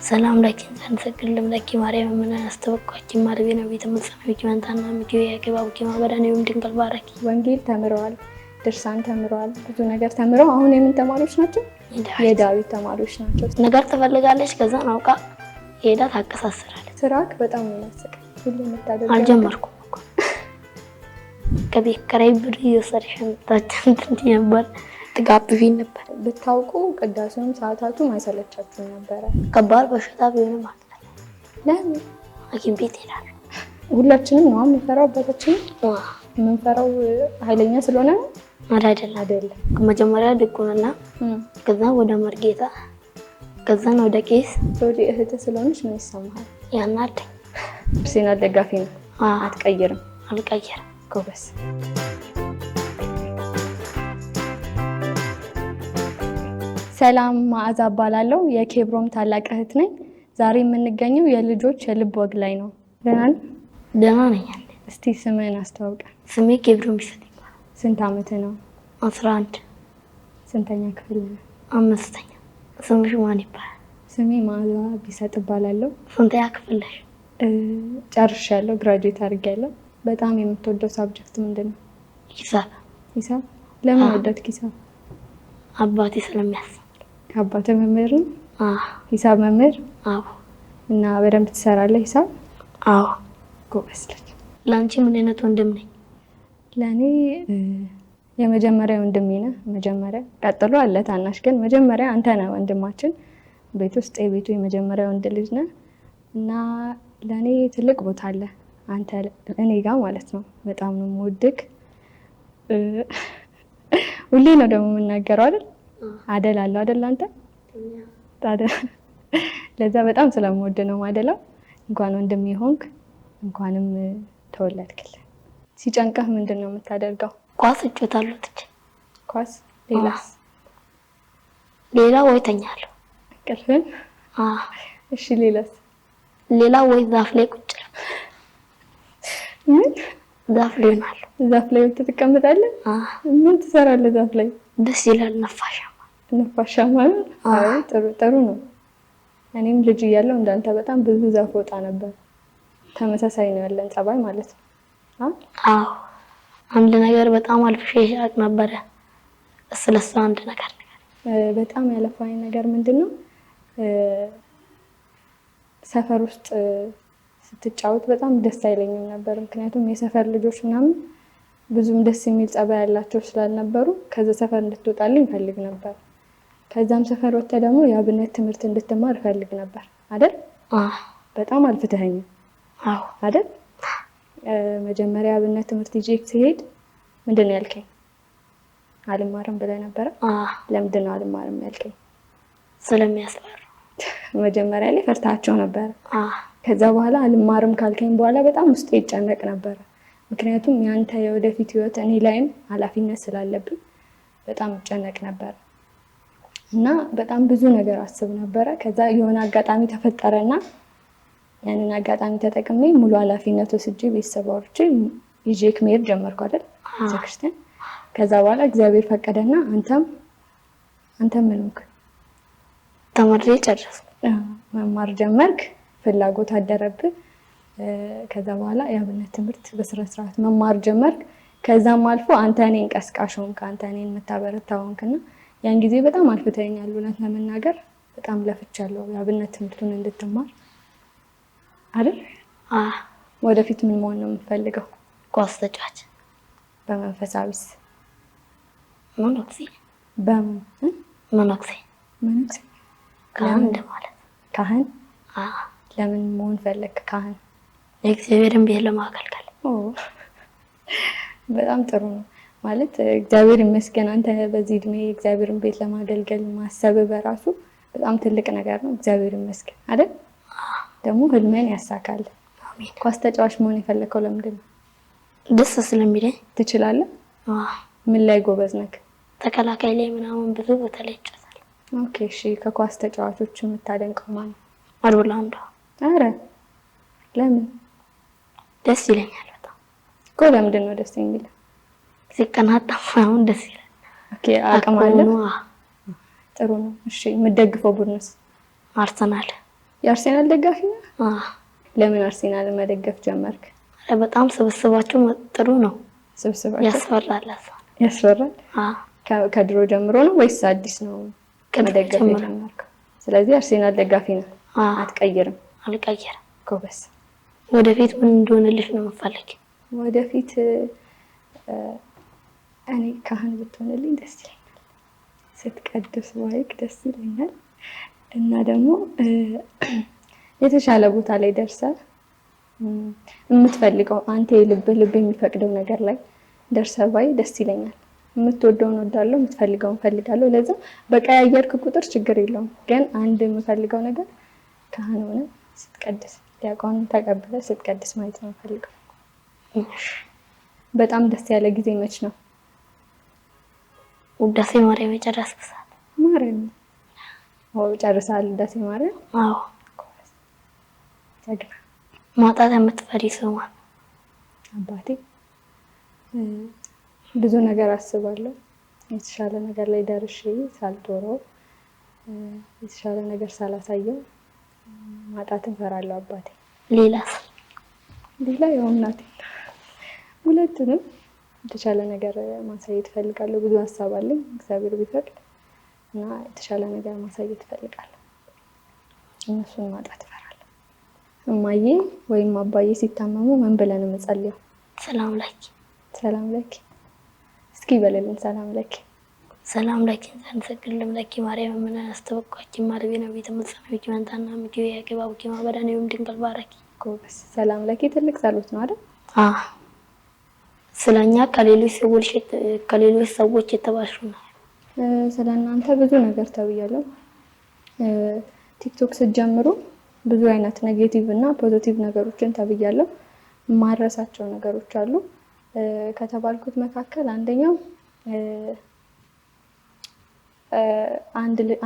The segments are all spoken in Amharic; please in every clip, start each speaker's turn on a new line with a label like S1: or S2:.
S1: ሰላም ላኪን ተንሰግልም ለኪ ማርያም ምን አስተበቋቂ ማርቤ ነው ቤተመጽሐፍ መንታና ምኪው ያከባው ከማበዳኔም ድንቅል ባረኪ
S2: ወንጌል ተምረዋል፣ ድርሳን ተምረዋል፣ ብዙ ነገር ተምረው አሁን የምን ተማሪዎች ናቸው? የዳዊት ተማሪዎች ናቸው።
S1: ነገር ትፈልጋለች ከዛ አውቃ ሄዳ ታቀሳስራለች።
S2: ስራክ በጣም ነው የሚያስቀኝ። ሁሉ መታደግ
S1: አልጀመርኩም እኮ ከቤት ከራይ ብር እየወሰድሽን ታንት ነበር ተጋብቪን ነበር።
S2: ብታውቁ ቅዳሴውም ሰዓታቱም አይሰለቻችሁም ነበር።
S1: ከባድ በሽታ ቢሆንም ማለት
S2: ለምን
S1: ሐኪም ቤት ሄዳል።
S2: ሁላችንም ነው የምንፈራው፣ አባታችን የምንፈራው ኃይለኛ ስለሆነ አይደለም።
S1: ከመጀመሪያ ድቁንና ከዛ ወደ መርጌታ ከዛ ወደ ቄስ
S2: ወደ እህት ስለሆነች ምን ይሰማሃል?
S1: ያናደኝ
S2: አርሴናል ደጋፊ ነው። አትቀይርም?
S1: አልቀየርም።
S2: ጎበስ። ሰላም መዓዛ እባላለሁ። የኬብሮም ታላቅ እህት ነኝ። ዛሬ የምንገኘው የልጆች የልብ ወግ ላይ ነው።
S1: ደህና ነኝ።
S2: እስቲ ስምህን አስተዋውቀን።
S1: ስሜ ኬብሮም ቢሰጥ ይባላል።
S2: ስንት ዓመት ነው?
S1: 11።
S2: ስንተኛ ክፍል ነው?
S1: 5ኛ። ስምሽ ማን ይባላል?
S2: ስሜ መዓዛ ቢሰጥ እባላለሁ።
S1: ስንተኛ ክፍል ነሽ?
S2: ጨርሻለሁ፣ ግራጁዌት አድርጌያለሁ። በጣም የምትወደው ሳብጀክት ምንድን ነው?
S1: ሂሳብ።
S2: ሂሳብ? ለምን ወደድክ ሂሳብ?
S1: አባቴ ስለሚያስተምር።
S2: አባትህ መምህር ነው? ሂሳብ መምህር?
S1: አዎ።
S2: እና በደንብ ትሰራለህ ሂሳብ?
S1: አዎ።
S2: ጎበዝ ልጅ።
S1: ለአንቺ ምን አይነት ወንድም ነኝ?
S2: ለእኔ የመጀመሪያ ወንድሜ ነህ። መጀመሪያ ቀጥሎ አለ ታናሽ፣ ግን መጀመሪያ አንተ ነህ ወንድማችን። ቤት ውስጥ የቤቱ የመጀመሪያ ወንድ ልጅ ነህ እና ለእኔ ትልቅ ቦታ አለ አንተ እኔ ጋር ማለት ነው። በጣም ነው የምወድክ። ሁሌ ነው ደግሞ የምናገረው አይደል? አደላለሁ አይደል? አንተ ለዛ በጣም ስለምወድ ነው ማደላው። እንኳን ወንድም ይሆንክ፣ እንኳንም ተወለድክልን። ሲጨንቀህ ምንድን ነው የምታደርገው?
S1: ኳስ እጮታለሁ።
S2: ኳስ? ሌላስ?
S1: ሌላ ወይ ተኛለሁ።
S2: እንቅልፍን? እሺ ሌላስ?
S1: ሌላ ወይ ዛፍ ላይ ቁጭ
S2: ምን?
S1: ዛፍ ላይ ነው።
S2: ዛፍ ላይ ትቀመጣለህ? ምን ትሰራለህ ዛፍ ላይ?
S1: ደስ ይላል። ነፋሻማ።
S2: አይ ጥሩ ነው። እኔም ልጅ እያለሁ እንዳንተ በጣም ብዙ ዛፍ ወጣ ነበር። ተመሳሳይ ነው ያለን ጸባይ ማለት ነው።
S1: አዎ። አንድ ነገር በጣም አልፍሽ ያቅ ነበር። ስለሱ አንድ ነገር
S2: በጣም ያለፋኝ ነገር ምንድነው? ሰፈር ውስጥ ስትጫወት በጣም ደስ አይለኝም ነበር። ምክንያቱም የሰፈር ልጆች ምናምን ብዙም ደስ የሚል ጸባይ ያላቸው ስላልነበሩ ከዛ ሰፈር እንድትወጣልኝ ፈልግ ነበር። ከዛም ሰፈር ወጥተህ ደግሞ የአብነት ትምህርት እንድትማር ፈልግ ነበር አይደል? በጣም አልፍተኸኝ።
S1: አዎ
S2: አይደል? መጀመሪያ አብነት ትምህርት ይዤ ሲሄድ ምንድን ነው ያልከኝ? አልማርም ብለህ ነበር። ለምንድን ነው አልማርም ያልከኝ?
S1: ስለሚያስፈራ።
S2: መጀመሪያ ላይ ፈርታቸው ነበር። ከዛ በኋላ አልማርም ካልከኝ በኋላ በጣም ውስጤ ይጨነቅ ነበር። ምክንያቱም ያንተ የወደፊት ህይወት እኔ ላይም ኃላፊነት ስላለብኝ በጣም ይጨነቅ ነበር እና በጣም ብዙ ነገር አስብ ነበረ። ከዛ የሆነ አጋጣሚ ተፈጠረና ያንን አጋጣሚ ተጠቅሜ ሙሉ ኃላፊነት ወስጄ ቤተሰቦቼ ይዤክ መሄድ ጀመርኩ አይደል? ቤተክርስቲያን። ከዛ በኋላ እግዚአብሔር ፈቀደና አንተም ምን ሆንክ?
S1: ተማሪ ጨረስኩ።
S2: መማር ጀመርክ። ፍላጎት አደረብህ። ከዛ በኋላ የአብነት ትምህርት በስነ ስርዓት መማር ጀመርክ። ከዛም አልፎ አንተ እኔን ቀስቃሽ ሆንክ፣ አንተ እኔን የምታበረታው ሆንክና ያን ጊዜ በጣም አልፍተኸኛል። እውነት ለመናገር በጣም ለፍቻለሁ የአብነት ትምህርቱን እንድትማር አይደል? ወደፊት ምን መሆን ነው የምትፈልገው?
S1: ኳስ ተጫዋች።
S2: በመንፈሳዊስ?
S1: መነኩሴ።
S2: መነኩሴ?
S1: ካህን እንደማለት።
S2: ካህን? ለምን መሆን ፈለክ ካህን?
S1: የእግዚአብሔርን ቤት ለማገልገል።
S2: በጣም ጥሩ ነው። ማለት እግዚአብሔር ይመስገን አንተ በዚህ እድሜ የእግዚአብሔርን ቤት ለማገልገል ማሰብ በራሱ በጣም ትልቅ ነገር ነው። እግዚአብሔር ይመስገን አይደል? ደግሞ ህልሜን ያሳካል።
S1: አሜን።
S2: ኳስ ተጫዋች መሆን የፈለከው ለምንድን ነው?
S1: ደስ ስለሚለኝ።
S2: ትችላለህ? ምን ላይ ጎበዝ ነህ?
S1: ተከላካይ ላይ ምናምን ብዙ ቦታ ላይ እጫወታለሁ።
S2: ኦኬ እሺ። ከኳስ ተጫዋቾች የምታደንቀው ማን ነው?
S1: አርወላንዶ።
S2: አረ ለምን?
S1: ደስ ይለኛል በጣም።
S2: ለምንድን ነው ደስ የሚለው?
S1: ሲቀናጣ አሁን ደስ ይላል።
S2: ኦኬ አቅም አለ። ጥሩ ነው። እሺ የምትደግፈው ቡድንስ?
S1: አርሰናል።
S2: የአርሴናል ደጋፊ ነህ? ለምን አርሴናል መደገፍ ጀመርክ?
S1: በጣም ስብስባቸው ጥሩ ነው።
S2: ስብስባቸው
S1: ያስፈራል።
S2: ያስፈራል? ከድሮ ጀምሮ ነው ወይስ አዲስ ነው መደገፍ የጀመርከው? ስለዚህ አርሴናል ደጋፊ ነህ? አትቀይርም?
S1: አልቀይርም።
S2: ጎበዝ።
S1: ወደፊት ምን እንደሆነልሽ ነው የምፈልገው?
S2: ወደፊት እኔ ካህን ብትሆንልኝ ደስ ይለኛል። ስትቀድስ ባይክ ደስ ይለኛል። እና ደግሞ የተሻለ ቦታ ላይ ደርሰህ የምትፈልገው አንተ ልብ የሚፈቅደው ነገር ላይ ደርሰህ ባይ ደስ ይለኛል። የምትወደውን ወዳለሁ፣ የምትፈልገውን ፈልጋለሁ። ለዛ በቀያየርክ ቁጥር ችግር የለውም። ግን አንድ የምፈልገው ነገር ካህን ሆነ ስትቀድስ፣ ዲያቆን ተቀብለህ ስትቀድስ ማየት ነው የምፈልገው። በጣም ደስ ያለ ጊዜ መች ነው?
S1: ውዳሴ ማርያም የጨረስክ ሰዓት።
S2: ማርያም ጨርሰሃል? ውዳሴ ማርያም?
S1: አዎ።
S2: ጀግና።
S1: ማጣት የምትፈሪ ሰው ማለት?
S2: አባቴ ብዙ ነገር አስባለሁ። የተሻለ ነገር ላይ ደርሼ ሳልጦረው የተሻለ ነገር ሳላሳየው ማጣት እፈራለሁ አባቴ።
S1: ሌላስ?
S2: ሌላ ያው እናቴ። ሁለቱንም የተሻለ ነገር ማሳየት እፈልጋለሁ። ብዙ ሀሳብ አለኝ እግዚአብሔር ቢፈቅድ እና የተሻለ ነገር ማሳየት እፈልጋለሁ። እነሱን ማጣት እፈራለሁ። እማዬ ወይም አባዬ ሲታመሙ ምን ብለን የምጸልየው?
S1: ሰላም ለኪ።
S2: ሰላም ለኪ። እስኪ በለልን ሰላም ለኪ።
S1: ሰላም ለኪ እንሰግድልም ለኪ ማርያም ምን አስተበቋቂ ማርቤ ነው ቤተመጽሐፍ መንታና ምኪው ያከባቡኪ ማበዳኔውም ድንግል ባረኪ።
S2: ጎበስ። ሰላም ለኪ ትልቅ ጸሎት ነው አይደል?
S1: ስለኛ ከሌሎች ሰዎች የተባልሹ ነው።
S2: ስለናንተ ብዙ ነገር ተብያለሁ። ቲክቶክ ስትጀምሩ ብዙ አይነት ኔጌቲቭ እና ፖዚቲቭ ነገሮችን ተብያለሁ። ማረሳቸው ነገሮች አሉ። ከተባልኩት መካከል አንደኛው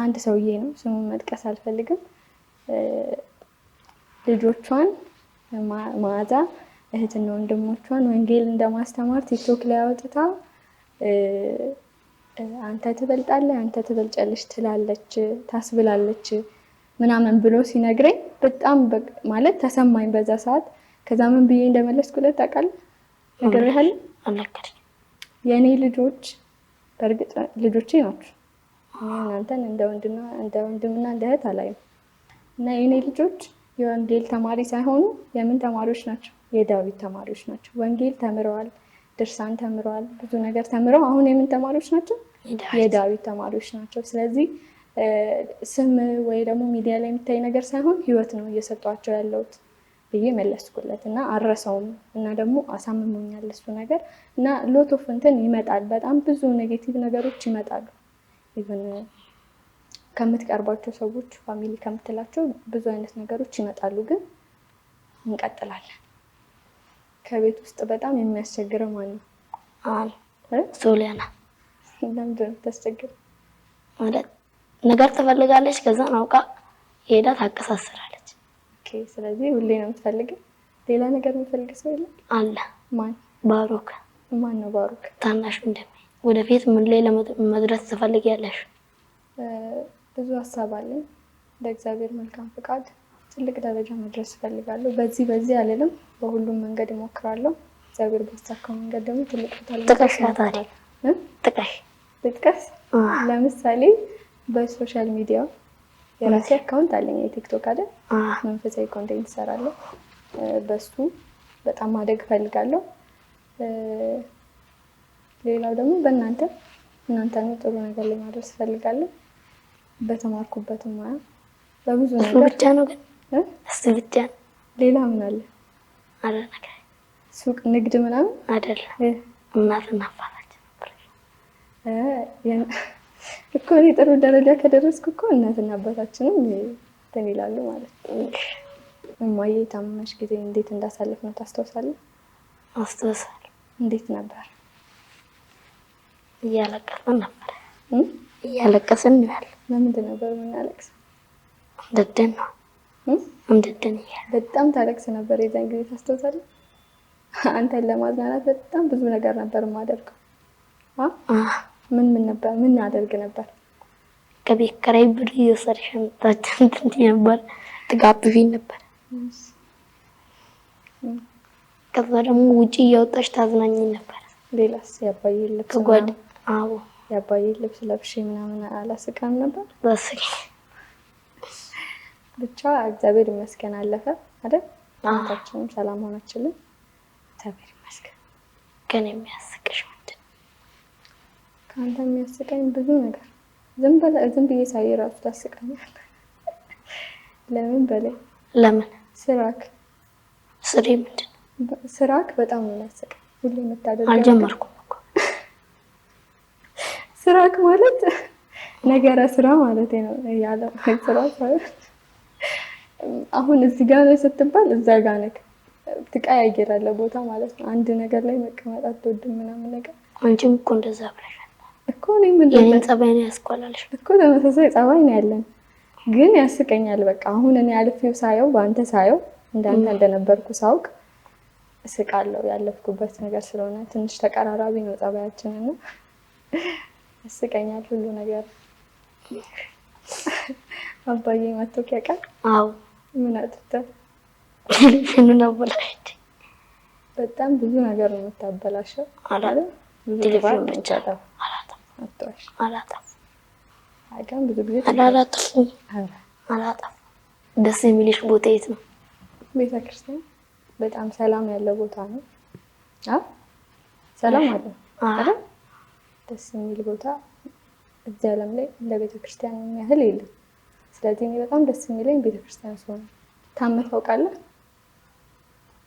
S2: አንድ ሰውዬ ነው፣ ስሙን መጥቀስ አልፈልግም። ልጆቿን ማዛ እህትና ወንድሞቿን ወንጌል እንደማስተማር ቲክቶክ ላይ አውጥታ አንተ ትበልጣለህ፣ አንተ ትበልጫለሽ ትላለች፣ ታስብላለች ምናምን ብሎ ሲነግረኝ በጣም ማለት ተሰማኝ በዛ ሰዓት። ከዛ ምን ብዬ እንደመለስኩለት ታውቃለህ? ነግሬሃለሁ?
S1: አልነገረኝም።
S2: የኔ ልጆች በእርግጥ ልጆቼ ናቸው። እናንተን እንደ ወንድምና እንደ እህት አላይም። እና የኔ ልጆች የወንጌል ተማሪ ሳይሆኑ የምን ተማሪዎች ናቸው? የዳዊት ተማሪዎች ናቸው። ወንጌል ተምረዋል፣ ድርሳን ተምረዋል፣ ብዙ ነገር ተምረው አሁን የምን ተማሪዎች ናቸው? የዳዊት ተማሪዎች ናቸው። ስለዚህ ስም ወይ ደግሞ ሚዲያ ላይ የሚታይ ነገር ሳይሆን ህይወት ነው እየሰጧቸው ያለሁት ብዬ መለስኩለት እና አረሰውም። እና ደግሞ አሳምሞኛል እሱ ነገር እና ሎት ኦፍ እንትን ይመጣል። በጣም ብዙ ኔጌቲቭ ነገሮች ይመጣሉ። ኢቭን ከምትቀርባቸው ሰዎች ፋሚሊ ከምትላቸው ብዙ አይነት ነገሮች ይመጣሉ። ግን እንቀጥላለን። ከቤት ውስጥ በጣም የሚያስቸግረው ማን ነው?
S1: ሶሊያና።
S2: ለምንድን ነው የምታስቸግረው?
S1: ማለት ነገር ትፈልጋለች፣ ከዛ አውቃ ሄዳ ታቀሳስራለች።
S2: ኦኬ። ስለዚህ ሁሌ ነው የምትፈልገው? ሌላ ነገር የምትፈልግ ሰው የለም?
S1: አለ።
S2: ማን?
S1: ባሩክ።
S2: ማን ነው ባሩክ?
S1: ታናሽ ወንድሜ። ወደፊት ምን ላይ ለመድረስ ትፈልጊያለሽ?
S2: ብዙ ሀሳብ አለኝ። በእግዚአብሔር መልካም ፍቃድ ትልቅ ደረጃ መድረስ እፈልጋለሁ። በዚህ አልልም፣ በሁሉም መንገድ እሞክራለሁ። እግዚአብሔር ባሳካው መንገድ ደግሞ ትልቅ ቦታ ላይ ጥቀስ። ለምሳሌ በሶሻል ሚዲያ የራሴ አካውንት አለኝ፣ የቲክቶክ አይደል? መንፈሳዊ ኮንቴንት እሰራለሁ። በሱ በጣም ማደግ እፈልጋለሁ። ሌላው ደግሞ እናንተን ጥሩ ነገር ላይ ማድረስ እፈልጋለሁ። በተማርኩበት ሙያ በብዙ ነገር
S1: ብቻ ነው። ግን እሱ ብቻ ነው።
S2: ሌላ ምን አለ?
S1: አረ ነገር
S2: ሱቅ፣ ንግድ ምናምን
S1: አይደል? እናትና አባታችን
S2: እኮ እኔ ጥሩ ደረጃ ከደረስኩ እኮ እናትና አባታችንም እንትን ይላሉ ማለት ነው። እማዬ ታመመሽ ጊዜ እንዴት እንዳሳለፍ ነው ታስታውሳለህ?
S1: አስታውሳለሁ።
S2: እንዴት ነበር?
S1: እያለቀስን ነበር። እያለቀስን ነው ያለ።
S2: ለምንድን ነበር የምናለቅሰው?
S1: እንደደን እያለ
S2: በጣም ታለቅስ ነበር የዛን ጊዜ ታስታውሳለህ? አንተን ለማዝናናት በጣም ብዙ ነገር ነበር የማደርገው። ምን አደርግ ነበር?
S1: ከቤት ኪራይ ብር እየወሰድሽ ነበር ትጋብዥኝ ነበር። ከዛ ደግሞ ውጪ እያወጣሽ ታዝናኝኝ ነበር።
S2: ሌላስ? ያባዬ ልብስ
S1: አዎ
S2: ያባዬ ልብስ ለብሼ ምናምን አላስቃም ነበር። ብቻ እግዚአብሔር ይመስገን አለፈ አይደል? እናታችንም ሰላም ሆነችልን። እግዚአብሔር ይመስገን።
S1: ግን የሚያስቅሽ ምንድን ነው?
S2: ከአንተ የሚያስቀኝ ብዙ ነገር ዝም ብዬ ሳይ እራሱ ታስቀኛለህ። ለምን በላይ
S1: ለምን?
S2: ስሬ ምንድን ነው? ስራክ በጣም ነው የሚያስቀኝ። ሁሌ የምታደርገው
S1: አልጀመርኩም እኮ
S2: ስራክ ማለት ነገረ ስራ ማለት ነው ያለው ስራ ማለት አሁን እዚህ ጋር ነው ስትባል እዛ ጋር ነህ። ትቀያየራለህ ቦታ ማለት ነው። አንድ ነገር ላይ መቀመጥ አትወድም ምናምን ነገር።
S1: አንቺም እኮ እንደዛ ብለሻል
S2: እኮ እኔም እንደዛ
S1: የኔን ጸባይ ነው ያስቆላልሽ
S2: እኮ ተመሳሳይ ጸባይ ነው ያለን። ግን ያስቀኛል። በቃ አሁን እኔ አልፌው ሳየው በአንተ ሳየው እንዳንተ እንደነበርኩ ሳውቅ እስቃለሁ። ያለፍኩበት ነገር ስለሆነ ትንሽ ተቀራራቢ ነው ጸባያችን እና ያስቀኛል ሁሉ ነገር። አባዬ መጥቶ ያውቃል?
S1: አዎ።
S2: ምን አጥተህ?
S1: ቴሌቪዥኑን አበላሽት።
S2: በጣም ብዙ ነገር ነው የምታበላሸው
S1: አይደል? ቴሌቪዥን ብቻ አላጠፋም።
S2: አይደል? ብዙ ጊዜ
S1: አላጠፋም። ደስ የሚልሽ ቦታ የት ነው?
S2: ቤተክርስቲያን። በጣም ሰላም ያለው ቦታ ነው። ሰላም አለ አይደል? ደስ የሚል ቦታ እዚህ ዓለም ላይ እንደ ቤተክርስቲያን የሚያህል የለም። ስለዚህ እኔ በጣም ደስ የሚለኝ ቤተክርስቲያን ሲሆን። ታመህ ታውቃለህ?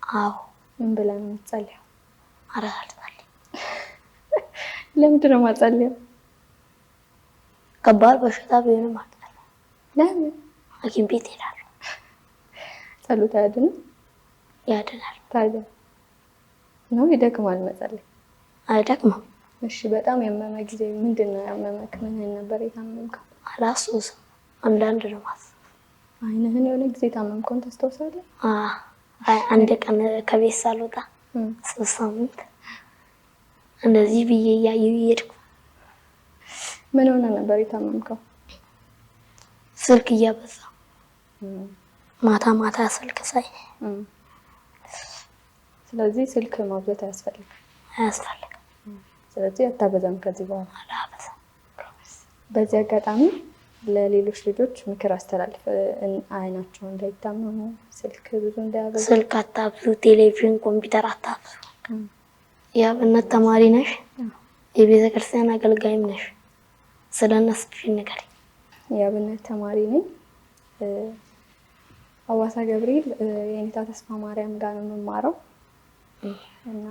S1: አዎ።
S2: ምን ብለህ ነው የምትጸልየው?
S1: አልጸልይም።
S2: ለምንድን ነው የማትጸልየው?
S1: ከባድ በሽታ ቢሆንም አልጸልይም።
S2: ለምን?
S1: ሐኪም ቤት እሄዳለሁ።
S2: ጸሎት አያድንም?
S1: ያድናል።
S2: ታዲያ ነው ይደክማል መጸለይ?
S1: አይደክምም።
S2: እሺ፣ በጣም ያመመ ጊዜ ምንድን ነው ያመመክ? ምን ነበር የታመምከው?
S1: አላስታውስም። አንዳንድ ነው ማስታወስ።
S2: አይንህን የሆነ ጊዜ ታመምከውን ታስታውሳለህ?
S1: አንድ ቀን ከቤት ሳልወጣ 3 ሳምንት እንደዚህ ብዬ እያየሁ እየሄድኩ።
S2: ምን ሆነ ነበር የታመምከው?
S1: ስልክ እያበዛሁ ማታ ማታ ስልክ ሳይ።
S2: ስለዚህ ስልክ ማብዛት አያስፈልግም። ስለዚህ አታበዛም ከዚህ በኋላ?
S1: አላበዛም።
S2: በዚህ አጋጣሚ ለሌሎች ልጆች ምክር አስተላልፍ። አይናቸው እንዳይታመሙ ስልክ ብዙ እንዳያበዙ።
S1: ስልክ አታብዙ፣ ቴሌቪዥን፣ ኮምፒውተር አታብዙ። የአብነት ተማሪ ነሽ፣ የቤተ ክርስቲያን አገልጋይም ነሽ። ስለነሱ ንገሪኝ።
S2: የአብነት ተማሪ ነኝ። ሐዋሳ ገብርኤል የኔታ ተስፋ ማርያም ጋር ነው የምማረው እና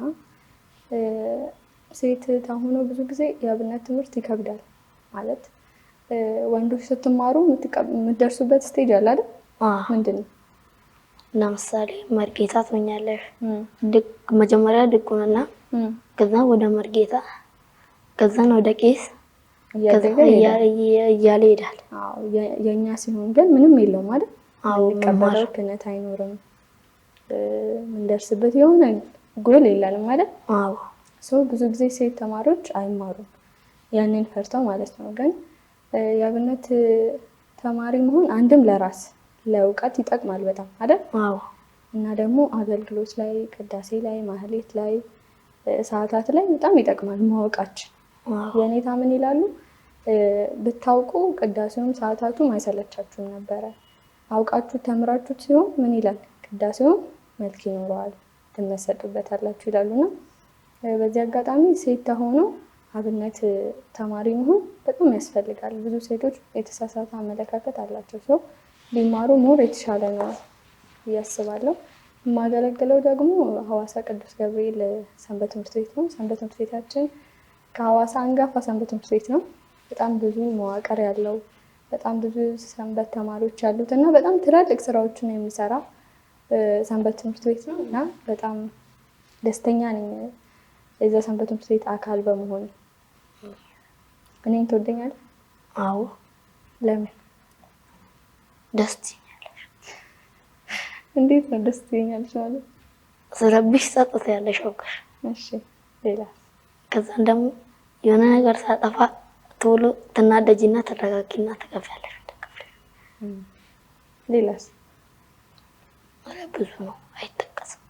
S2: ሴት ተሆኖ ብዙ ጊዜ የአብነት ትምህርት ይከብዳል ማለት ወንዶች ስትማሩ የምትደርሱበት ስቴጅ አለ አይደል? ምንድን ነው?
S1: ለምሳሌ መርጌታ ትሆኛለሽ። መጀመሪያ ድቁንና፣ ከዛ ወደ መርጌታ፣ ከዛ ወደ ቄስ እያለ ይሄዳል።
S2: የእኛ ሲሆን ግን ምንም የለውም አይደል? የሚቀበለው ክህነት አይኖርም። የምንደርስበት የሆነ ጎል የለንም አይደል? ሰው ብዙ ጊዜ ሴት ተማሪዎች አይማሩም ያንን ፈርተው ማለት ነው። ግን የአብነት ተማሪ መሆን አንድም ለራስ ለእውቀት ይጠቅማል በጣም አይደል? እና ደግሞ አገልግሎት ላይ፣ ቅዳሴ ላይ፣ ማህሌት ላይ፣ ሰዓታት ላይ በጣም ይጠቅማል ማወቃችን። የኔታ ምን ይላሉ? ብታውቁ ቅዳሴውም ሰዓታቱም አይሰለቻችሁም ነበረ። አውቃችሁ ተምራችሁት ሲሆን ምን ይላል? ቅዳሴውም መልክ ይኖረዋል፣ ትመሰጡበታላችሁ ይላሉና በዚህ አጋጣሚ ሴት ተሆኖ አብነት ተማሪ መሆን በጣም ያስፈልጋል። ብዙ ሴቶች የተሳሳተ አመለካከት አላቸው። ሰው ሊማሩ ሞር የተሻለ ነው ያስባለሁ። የማገለግለው ደግሞ ሐዋሳ ቅዱስ ገብርኤል ሰንበት ትምህርት ቤት ነው። ሰንበት ትምህርት ቤታችን ከሐዋሳ አንጋፋ ሰንበት ትምህርት ቤት ነው። በጣም ብዙ መዋቅር ያለው፣ በጣም ብዙ ሰንበት ተማሪዎች ያሉት እና በጣም ትላልቅ ስራዎችን የሚሰራ ሰንበት ትምህርት ቤት ነው እና በጣም ደስተኛ ነኝ የዛ ሰንበት ትምህርት ቤት አካል በመሆን። እኔን ትወደኛለህ?
S1: አዎ።
S2: ለምን?
S1: ደስ ትይኛለሽ።
S2: እንዴት ነው ደስ ትይኛለሽ ማለት?
S1: ስለብሽ ጸጥታ ያለሽ አውቀሽ።
S2: እሺ፣ ሌላ?
S1: ከዛን ደግሞ የሆነ ነገር ሳጠፋ ቶሎ ትናደጂና ተረጋጊና ተከፍያለሽ።
S2: ሌላስ?
S1: ብዙ ነው አይጠቀስም።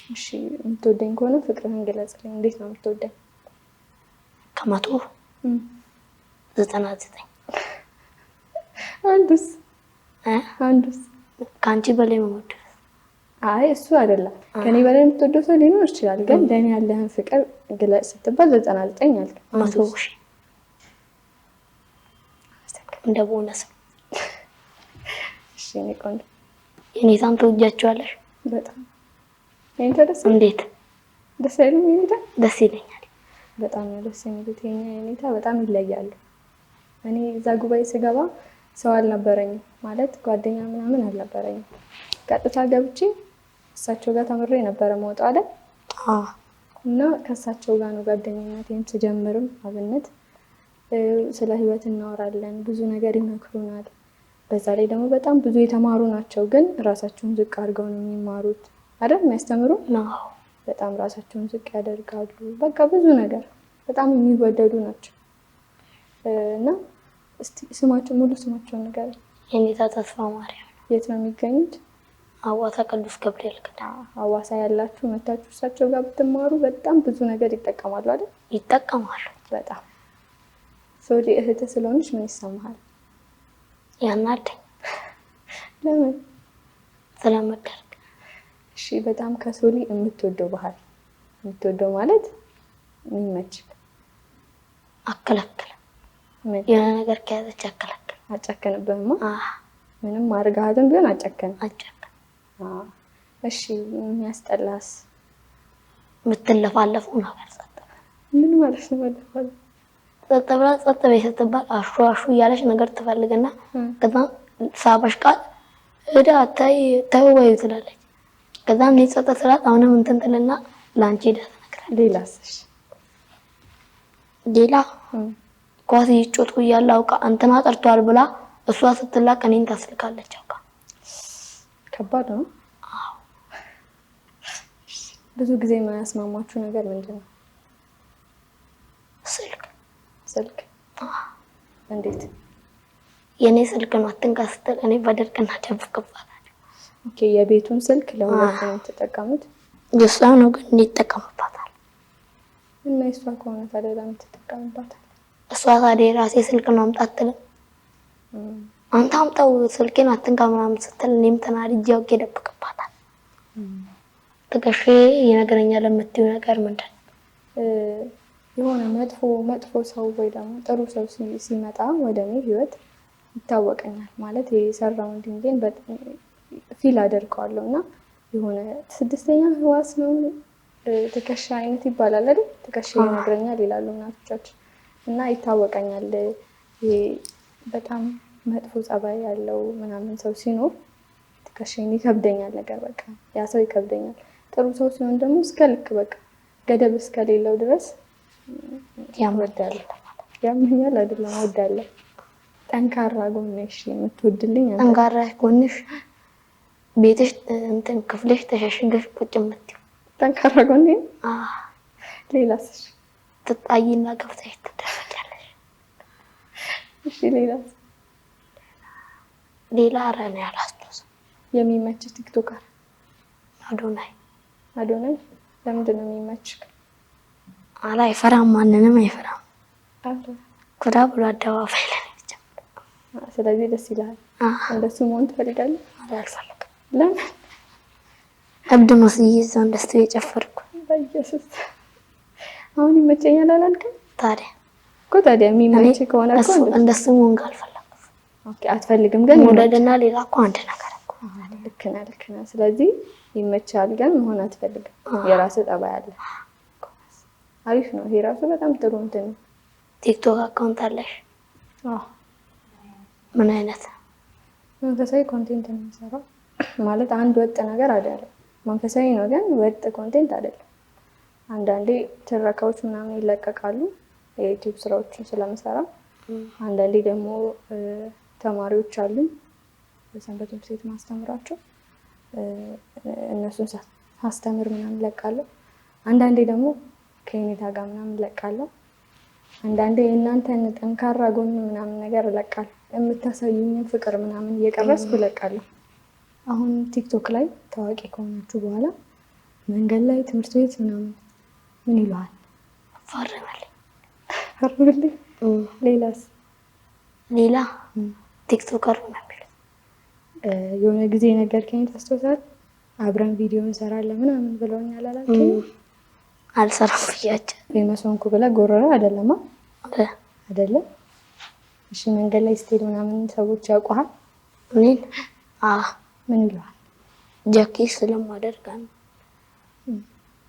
S2: እሺ የምትወደኝ ከሆነ ፍቅርህን ግለጽልኝ። እንዴት ነው የምትወደኝ?
S1: ከመቶ 99
S2: አንዱስ
S1: ከአንቺ በላይ የምወደው
S2: አይ እሱ አይደለም። ከኔ በላይ የምትወደው ሰው ሊኖር ይችላል፣ ግን ለኔ ያለህን ፍቅር ግለጽ ስትባል 99 አልክ።
S1: 100,000 እንደ ቦነስ።
S2: እሺ እኔ ቆንጆ
S1: የኔታን ትወጃቸዋለሽ?
S2: በጣም የኔታ ደስ
S1: እንዴት
S2: ደስ አይልም? የኔታ
S1: ደስ ይለኛል።
S2: በጣም ነው ደስ የሚሉት። የኔታ በጣም ይለያሉ። እኔ እዛ ጉባኤ ስገባ ሰው አልነበረኝም፣ ማለት ጓደኛ ምናምን አልነበረኝም። ቀጥታ ገብቼ እሳቸው ጋር ተምሬ ነበረ መውጣው አይደል? እና ከእሳቸው ጋር ነው ጓደኝነቴን ስጀምርም አብነት ስለ ህይወት እናወራለን፣ ብዙ ነገር ይመክሩናል። በዛ ላይ ደግሞ በጣም ብዙ የተማሩ ናቸው፣ ግን ራሳቸውን ዝቅ አድርገው ነው የሚማሩት አይደል? የሚያስተምሩ በጣም ራሳቸውን ዝቅ ያደርጋሉ። በቃ ብዙ ነገር በጣም የሚወደዱ ናቸው። እና እስቲ ስማቸው ሙሉ ስማቸውን ንገረኝ።
S1: የኔታ ተስፋ ማርያም።
S2: የት ነው የሚገኙት?
S1: ሐዋሳ ቅዱስ ገብርኤል ገዳም።
S2: ሐዋሳ ያላችሁ መታችሁ እሳቸው ጋር ብትማሩ በጣም ብዙ ነገር ይጠቀማሉ አይደል?
S1: ይጠቀማሉ
S2: በጣም። ሶሊ እህትህ ስለሆነች ምን ይሰማሃል?
S1: ያናደኝ።
S2: ለምን?
S1: ስለመደረግ።
S2: እሺ በጣም ከሶሊ የምትወደው ባህል፣ የምትወደው ማለት የሚመችህ?
S1: አከለክል የሆነ ነገር ከያዘች አከለክል።
S2: አጨከንብህማ? ምንም አድርጋትም ቢሆን አጨከን። እሺ የሚያስጠላስ?
S1: የምትለፋለፈው ነገር ጸጥ።
S2: ምን ማለት ነው መለፋለፍ?
S1: ጸጥ ብላ ጸጥ በይ ስትባል አሹ እያለች ነገር ትፈልግና ከዛ ሳበሽ ቃል እዳ ተይ ወይ ትላለች። ከዛም እኔ ጸጥ ስላት አሁንም እንትን ትልና ላንቺ ሄዳ ትነግራለች።
S2: ሌላስ?
S1: ሌላ ኳስ ይጮቱ እያለ አውቃ እንትና ጠርቷል ብላ እሷ ስትላቅ እኔን ታስልካለች አውቃ። ከባድ ነው። ብዙ ጊዜ የማያስማማችሁ ነገር ምንድን ነው? ስልክ። እንዴት? የኔ ስልክ ነው አትንካ ስትል እኔ በደርቅና ደብቅባታለሁ።
S2: ኦኬ የቤቱን ስልክ ለሁለት ነው የምትጠቀሙት?
S1: የእሷ ነው ግን እንዲጠቀምባታል።
S2: እና የእሷ ከሆነ ታዲያ ለምን ትጠቀምባታል?
S1: እሷ ታዲያ የራሴ ስልክ ነው አምጣ አትልም? አንተ አምጣው ስልኬን አትንካ ምናምን ስትል እኔም ተናድጄ አውቄ ደብቅባታል። ትከሽ ይነግረኛል የምትይው ነገር ምንድን ነው?
S2: የሆነ መጥፎ ሰው ወይ ደግሞ ጥሩ ሰው ሲመጣ ወደ እኔ ህይወት ይታወቀኛል። ማለት የሰራውን ድንጋይን ፊል አደርገዋለሁ እና የሆነ ስድስተኛ ህዋስ ነው ትከሻ አይነት ይባላል አይደል? ትከሻ ይነግረኛል ይላሉ እናቶቻችን። እና ይታወቀኛል በጣም መጥፎ ጸባይ ያለው ምናምን ሰው ሲኖር ትከሻዬን ይከብደኛል ነገር በቃ ያ ሰው ይከብደኛል። ጥሩ ሰው ሲሆን ደግሞ እስከ ልክ በቃ ገደብ እስከሌለው ድረስ ያመዳል። ያመኛል አይደለም ወዳለሁ። ጠንካራ ጎንሽ የምትወድልኝ አንተ?
S1: ጠንካራ ጎንሽ ቤትሽ እንትን ክፍልሽ ተሸሽገሽ ቁጭ የምትይው
S2: ጠንካራ ጎኔ? ሌላስ?
S1: ትጣይና ገብተሽ ትደረጊያለሽ።
S2: እሺ ሌላስ?
S1: ሌላ አረን ያላስቶስ
S2: የሚመች ቲክቶከር?
S1: አዶናይ።
S2: ለምንድን ነው የሚመችህ?
S1: አይፈራም፣ ማንንም አይፈራም። ኩራ ብሎ አደባባይ ላይ ብቻ።
S2: ስለዚህ ደስ ይላል። እንደሱ መሆን ትፈልጋለህ?
S1: አልፈልግም።
S2: ለምን?
S1: እብድ መስዬ እዛው እንደሱ የጨፈርኩ።
S2: በኢየሱስ አሁን ይመቸኛል አላልክም?
S1: ታዲያ
S2: የሚመችህ ከሆነ እኮ
S1: እንደሱ መሆን አልፈልግም።
S2: ኦኬ አትፈልግም፣ ግን
S1: መውደድና ሌላ እኮ አንድ ነገር እኮ።
S2: ልክ ነህ። ስለዚህ ይመችሃል፣ ግን መሆን አትፈልግም። የራስህ ጠባይ አለ። አሪፍ ነው። ይሄ ራሱ በጣም ጥሩ እንትን ነው።
S1: ቲክቶክ አካውንት አለሽ? ምን አይነት?
S2: መንፈሳዊ ኮንቴንት ነው የምሰራው። ማለት አንድ ወጥ ነገር አይደለም። መንፈሳዊ ነው ግን ወጥ ኮንቴንት አይደለም። አንዳንዴ ትረካዎች ምናምን ይለቀቃሉ የዩቲዩብ ስራዎችን ስለምሰራ። አንዳንዴ ደግሞ ተማሪዎች አሉ በሰንበት ትምህርት ቤት ማስተምራቸው እነሱን ሳስተምር ምናምን ለቃለሁ። አንዳንዴ ደግሞ ከኔታ ጋር ምናምን ለቃለሁ። አንዳንዴ እናንተን ጠንካራ ጎን ምናምን ነገር ለቃለሁ። የምታሳዩኝ ፍቅር ምናምን እየቀረስኩ ለቃለሁ። አሁን ቲክቶክ ላይ ታዋቂ ከሆናችሁ በኋላ መንገድ ላይ ትምህርት ቤት ምናምን ምን ይሉሃል? ፈርምልኝ። ሌላስ?
S1: ሌላ ቲክቶከር ነው የሚሉት።
S2: የሆነ ጊዜ ነገርከኝ ታስታውሳለህ? አብረን ቪዲዮ እንሰራለን ምናምን ብለውኛል አላልከኝ?
S1: አልሰራም ብያቸው
S2: ፌመስ ሆንኩ ብለህ ጎረራ አይደለማ አይደለም? እሺ መንገድ ላይ ስትሄድ ምናምን ሰዎች ያውቁሃል?
S1: እኔን
S2: ምን ይሉሃል?
S1: ጃኬት ስለማደርግ ነው።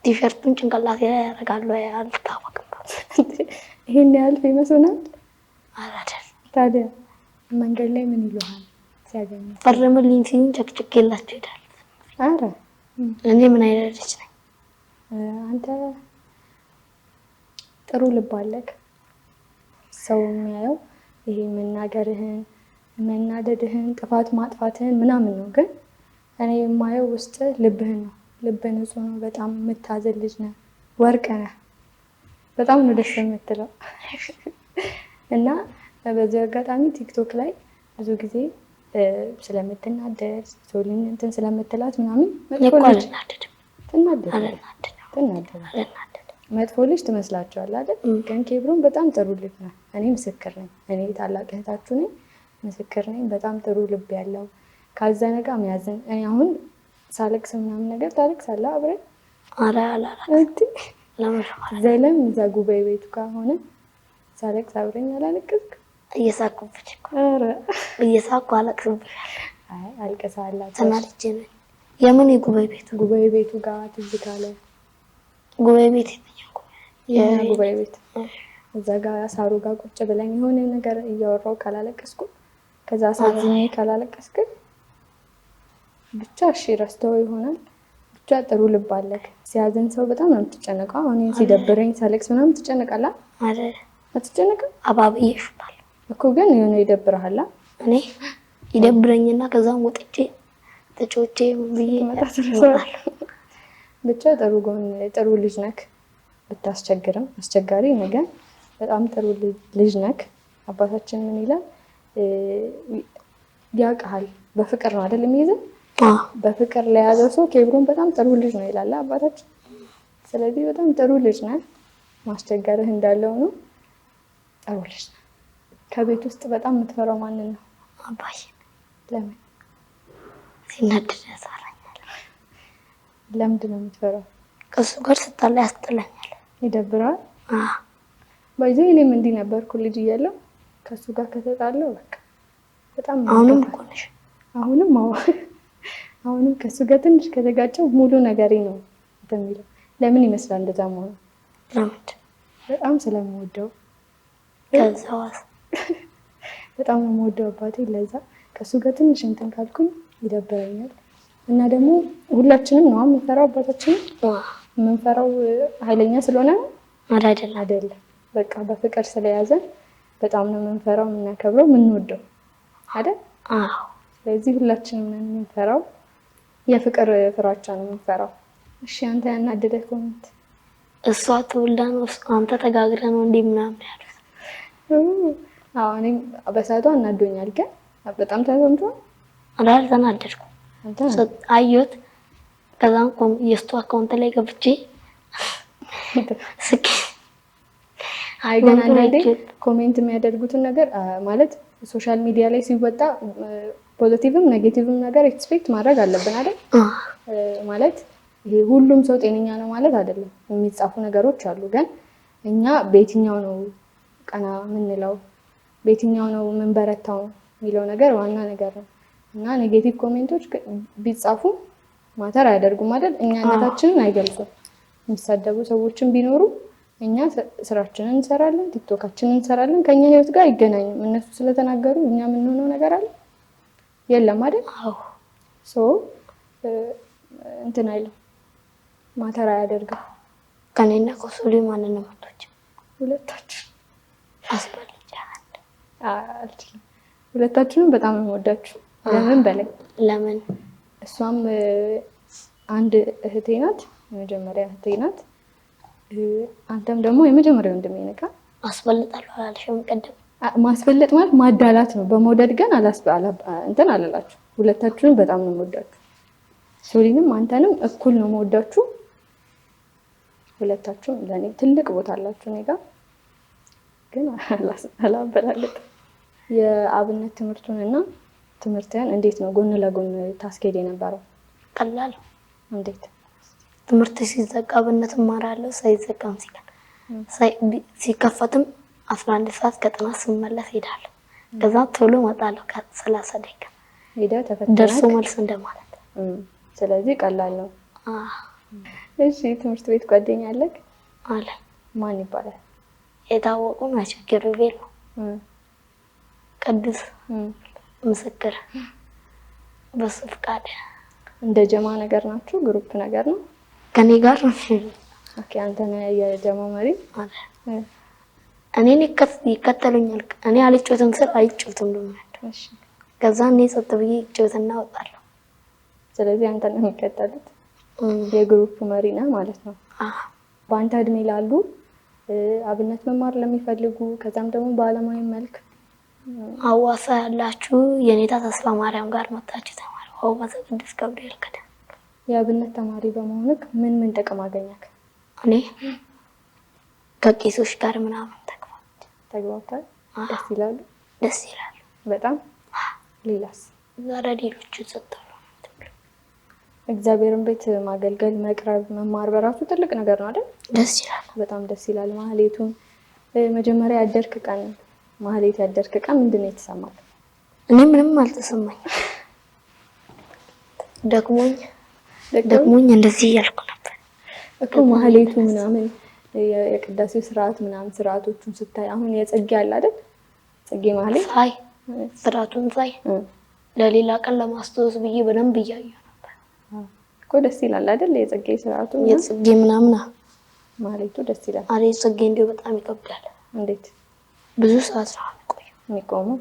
S1: ቲሸርቱን ጭንቅላቴ ላይ ያደርጋሉ። አልታወቅም።
S2: ይሄን ያህል ፌመስ ሆናል
S1: አይደል?
S2: ታዲያ መንገድ ላይ ምን ይሉሃል ሲያገኙ?
S1: ፈርምልኝ ሲሉኝ ጨቅጭቄላቸው ይሄዳል።
S2: አረ
S1: እኔ ምን አይነት ልጅ ነኝ?
S2: አንተ ጥሩ ልብ አለክ። ሰው የሚያየው ይሄ መናገርህን፣ መናደድህን፣ ጥፋት ማጥፋትህን ምናምን ነው። ግን እኔ የማየው ውስጥ ልብህን ነው። ልብህ ንጹህ ነው። በጣም የምታዘን ልጅ ነህ። ወርቅ ነህ። በጣም ነው ደስ የምትለው። እና በዚህ አጋጣሚ ቲክቶክ ላይ ብዙ ጊዜ ስለምትናደድ ሶሊን እንትን ስለምትላት ምናምን መጥፎ ልጅ ትመስላችኋል አይደል? ግን ኬብሮን በጣም ጥሩ ልጅ ነው። እኔ ምስክር ነኝ። እኔ ታላቅ እህታችሁ ነኝ፣ ምስክር ነኝ። በጣም ጥሩ ልብ ያለው ካዘነ ጋር የሚያዝን። እኔ አሁን ሳለቅስ ምናምን ነገር ታለቅሳለህ አብረን?
S1: ኧረ
S2: ዘለም እዛ ጉባኤ ቤቱ ጋር ሆነ ሳለቅስ አብረኝ አላለቀስክም?
S1: እየሳኩብሽ እኮ።
S2: ኧረ
S1: እየሳኩ አለቅስብሻለሁ።
S2: አይ አልቀሳለሁ።
S1: ተናድጄ ነው። የምን የጉባኤ ቤቱ?
S2: ጉባኤ ቤቱ ጋር ትዝ ካለ
S1: ጉባኤ ቤት
S2: የኛ ጉባኤ ቤት እዛ ጋር ሳሩ ጋር ቁጭ ብለን የሆነ ነገር እያወራው ካላለቀስኩ ከዛ ሳዝኜ ካላለቀስክ ብቻ እሺ ረስተው ይሆናል። ብቻ ጥሩ ልብ አለክ። ሲያዝን ሰው በጣም ነው የምትጨነቀው። አሁን ሲደብረኝ ሳለቅስ ምናምን ትጨነቃለህ
S1: አይደል?
S2: አትጨነቅም?
S1: አባብዬ እሽታለሁ
S2: እኮ ግን የሆነ ይደብርሃል።
S1: እኔ ይደብረኝና ከዛም ወጥቼ ተጮቼ ብዬ
S2: ብቻ ጥሩ ልጅ ነክ። ብታስቸግርም አስቸጋሪ ነገር በጣም ጥሩ ልጅ ነክ። አባታችን ምን ይላል? ያውቃል በፍቅር ነው አይደል የሚይዘው? በፍቅር ለያዘው ሰው ኬብሮን በጣም ጥሩ ልጅ ነው ይላል አባታችን። ስለዚህ በጣም ጥሩ ልጅ ነህ። ማስቸገርህ እንዳለው ነው። ጥሩ ልጅ ነህ። ከቤት ውስጥ በጣም የምትፈራው ማንን ነው?
S1: አባዬ።
S2: ለምን?
S1: ሲናደድ ያሳራኛል።
S2: ለምንድን ነው የምትፈራው?
S1: ከሱ ጋር ስጣላ ያስጠላኛል።
S2: ይደብራል? ባይዘው እኔም እንዲህ ነበርኩ ልጅ እያለሁ ከሱ ጋር ከተጣለው በቃ በጣም
S1: አሁንም እኮ ነሽ።
S2: አሁንም ከሱ ጋር ትንሽ ከተጋጨው ሙሉ ነገሬ ነው እንደሚለው። ለምን ይመስላል እንደዛ መሆኑ? በጣም ስለምወደው።
S1: ከዛዋስ
S2: በጣም ነው የምወደው አባቴ። ለዛ ከሱ ጋር ትንሽ እንትን ካልኩኝ ይደብረኛል። እና ደግሞ ሁላችንም ነው የምንፈራው አባታችን። የምንፈራው ኃይለኛ ስለሆነ አይደለም። በቃ በፍቅር ስለያዘን በጣም ነው የምንፈራው፣ የምናከብረው፣ የምንወደው አይደል? ስለዚህ ሁላችንም ነን የምንፈራው። የፍቅር ፍራቻ ነው የምንፈራው። እሺ አንተ ያናደደህ ኮሜንት?
S1: እሷ ትውልዳ ነው አንተ ተጋግረህ ነው እንዴ ምናምን ያሉት?
S2: እኔም በሰዓቱ አናዶኛል። ግን በጣም ተሰምቷል።
S1: አልተናደድኩም። አየሁት። ከዛም የእሱ አካውንት ላይ ገብቼ ስቄ
S2: ግን አንዳንዴ ኮሜንት የሚያደርጉትን ነገር ማለት ሶሻል ሚዲያ ላይ ሲወጣ ፖዚቲቭም ኔጌቲቭም ነገር ኤክስፔክት ማድረግ አለብን አይደል? ማለት ይሄ ሁሉም ሰው ጤነኛ ነው ማለት አይደለም። የሚጻፉ ነገሮች አሉ። ግን እኛ በየትኛው ነው ቀና የምንለው፣ በየትኛው ነው የምንበረታው የሚለው ነገር ዋና ነገር ነው። እና ኔጌቲቭ ኮሜንቶች ቢጻፉ ማተር አያደርጉም አይደል? እኛነታችንን አይገልጹም። የሚሳደቡ ሰዎችን ቢኖሩ እኛ ስራችንን እንሰራለን፣ ቲክቶካችንን እንሰራለን። ከኛ ህይወት ጋር አይገናኝም። እነሱ ስለተናገሩ እኛ የምንሆነው ነገር አለ የለም አይደል? እንትን አይልም፣ ማተር አያደርግም።
S1: ከኔና ከሶሊ ማንን ነው የምትወጪው?
S2: ሁለታችን
S1: አስበልጫለሁ።
S2: አልችልም። ሁለታችንም በጣም ነው የምወዳችሁ። ለምን በላይ
S1: ለምን?
S2: እሷም አንድ እህቴ ናት፣ የመጀመሪያ እህቴ ናት። አንተም ደግሞ የመጀመሪያ ወንድሜ ነህ።
S1: አስበልጣለሁ አላልሽም? ቀደም
S2: ማስበለጥ ማለት ማዳላት ነው። በመውደድ ግን እንትን አላላችሁ ሁለታችሁንም በጣም ነው የምወዳችሁ። ሶሊንም አንተንም እኩል ነው የምወዳችሁ። ሁለታችሁም ለእኔ ትልቅ ቦታ አላችሁ። እኔ ጋር ግን አላበላለጥ። የአብነት ትምህርቱንና ትምህርትህን እንዴት ነው ጎን ለጎን ታስኬድ የነበረው?
S1: ቀላል።
S2: እንዴት?
S1: ትምህርት ሲዘጋ አብነት እማራለሁ፣ ሳይዘጋም ሲከፈትም 11 ሰዓት ከጥናት ስመለስ ሄዳለሁ። ከዛ ቶሎ እመጣለሁ ከ30 ደቂቃ
S2: ሄደህ ተፈትነህ
S1: ደርሶ መልስ እንደማለት።
S2: ስለዚህ ቀላል ነው። እሺ ትምህርት ቤት ጓደኛ አለህ?
S1: አለ።
S2: ማን ይባላል?
S1: የታወቁ ናቸው። ኪሩቤል፣ ቅዱስ፣ ምስክር፣ በሱ ፍቃድ። እንደ
S2: ጀማ ነገር ናችሁ? ግሩፕ ነገር ነው?
S1: ከኔ ጋር
S2: ኦኬ። አንተ ነህ የጀማ መሪ?
S1: አለ። እኔን ይከተሉኛል። እኔ አልጮትም ስል አይጮትም ነው። እሺ። ከዛ እኔ ጸጥ ብዬ ጮትና እወጣለሁ።
S2: ስለዚህ አንተ ነህ የሚከተሉት? የግሩፕ መሪ ነህ ማለት ነው። በአንተ እድሜ ላሉ አብነት መማር ለሚፈልጉ ከዛም ደግሞ በአለማዊ መልክ
S1: ሐዋሳ ያላችሁ የኔታ ተስፋ ማርያም ጋር መጣችሁ ተማሩ። ሐዋሳ ቅዱስ ገብርኤል ከደ
S2: የአብነት ተማሪ በመሆንክ ምን ጥቅም አገኘክ?
S1: እኔ ከቄሶች ጋር ምናምን
S2: ተግባብታል። ደስ ይላሉ?
S1: ደስ ይላሉ በጣም።
S2: ሌላስ?
S1: ዛሬ ሌሎቹ ሰጥተው
S2: እግዚአብሔርን ቤት ማገልገል፣ መቅረብ፣ መማር በራሱ ትልቅ ነገር ነው አይደል?
S1: ደስ ይላል።
S2: በጣም ደስ ይላል። ማህሌቱን መጀመሪያ ያደርክ ቀን ማህሌት ያደርክ ቀን ምንድነው የተሰማክ?
S1: እኔ ምንም አልተሰማኝ። ደክሞኝ እንደዚህ እያልኩ ነበር
S2: እኮ ማህሌቱ ምናምን የቅዳሴው ስርዓት ምናምን ስርዓቶቹን ስታይ አሁን የጽጌ አለ አይደል? ጽጌ ማህሌት
S1: ሳይ ስርዓቱን ሳይ ለሌላ ቀን ለማስታወስ ብዬ በደንብ እያየሁ ነበር
S2: እኮ። ደስ ይላል አይደል? የጽጌ ስርዓቱ
S1: የጽጌ ምናምን
S2: ማህሌቱ ደስ ይላል።
S1: አሬ ጽጌ እንደው በጣም ይከብዳል።
S2: እንዴት?
S1: ብዙ ሰዓት ነው
S2: የሚቆመው።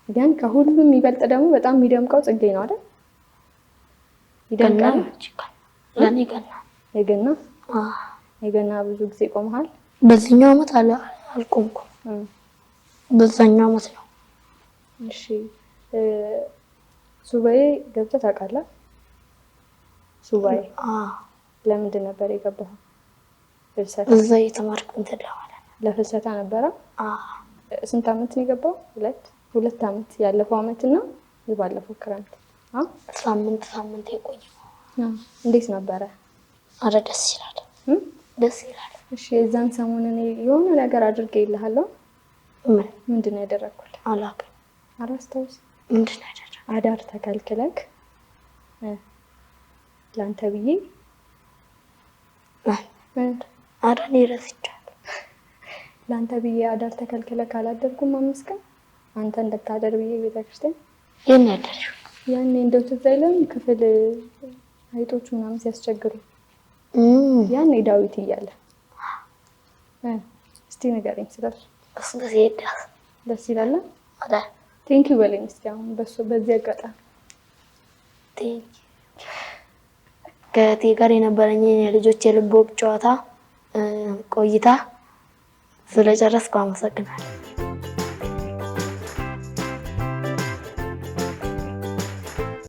S2: ግን ከሁሉም የሚበልጥ ደግሞ በጣም የሚደምቀው ጽጌ ነው አይደል? ይደምቃል።
S1: ለኔ ገና
S2: የገና ብዙ ጊዜ ቆመሃል?
S1: በዚህኛው አመት አልቆምኩም። በዛኛው አመት ነው።
S2: እሺ ሱባኤ ገብተህ ታውቃለህ? ሱባኤ ለምንድን ነበር የገባኸው? ፍልሰታ?
S1: እዛ የተማርኩት ተደዋለ
S2: ለፍልሰታ ነበረ? ስንት አመት ነው የገባው? ሁለት አመት። ያለፈው አመትና የባለፈው ክረምት
S1: ሳምንት የቆየው።
S2: እንዴት ነበረ?
S1: አረ ደስ ይላል። ደስ ይላል።
S2: እሺ የዛን ሰሞን እኔ የሆነ ነገር አድርጌልሃለሁ። ምንድን ነው ያደረኩት?
S1: አላውቅም።
S2: አላስታውስ።
S1: ምንድን ነው ያደረኩት?
S2: አዳር ተከልክለክ ላንተ ብዬ
S1: አረ እኔ ረስቻለሁ።
S2: ላንተ ብዬ አዳር ተከልክለክ አላደርኩም። 5 ቀን አንተ እንደታደር ብዬ ቤተክርስቲያን
S1: የኔ ያደርሽው
S2: ያኔ እንደው ትዝ አይልም? ክፍል አይጦቹ ምናምን ሲያስቸግሩ ያኔ ዳዊት እያለ እስቲ ንገረኝ ስለሱ። ደስ ይላል። ቴንክ ዩ በለኝ እስቲ አሁን በዚህ አጋጣሚ።
S1: ከእቴ ጋር የነበረኝ የልጆች የልብ ወግ ጨዋታ ቆይታ ስለጨረስኩ አመሰግናለሁ።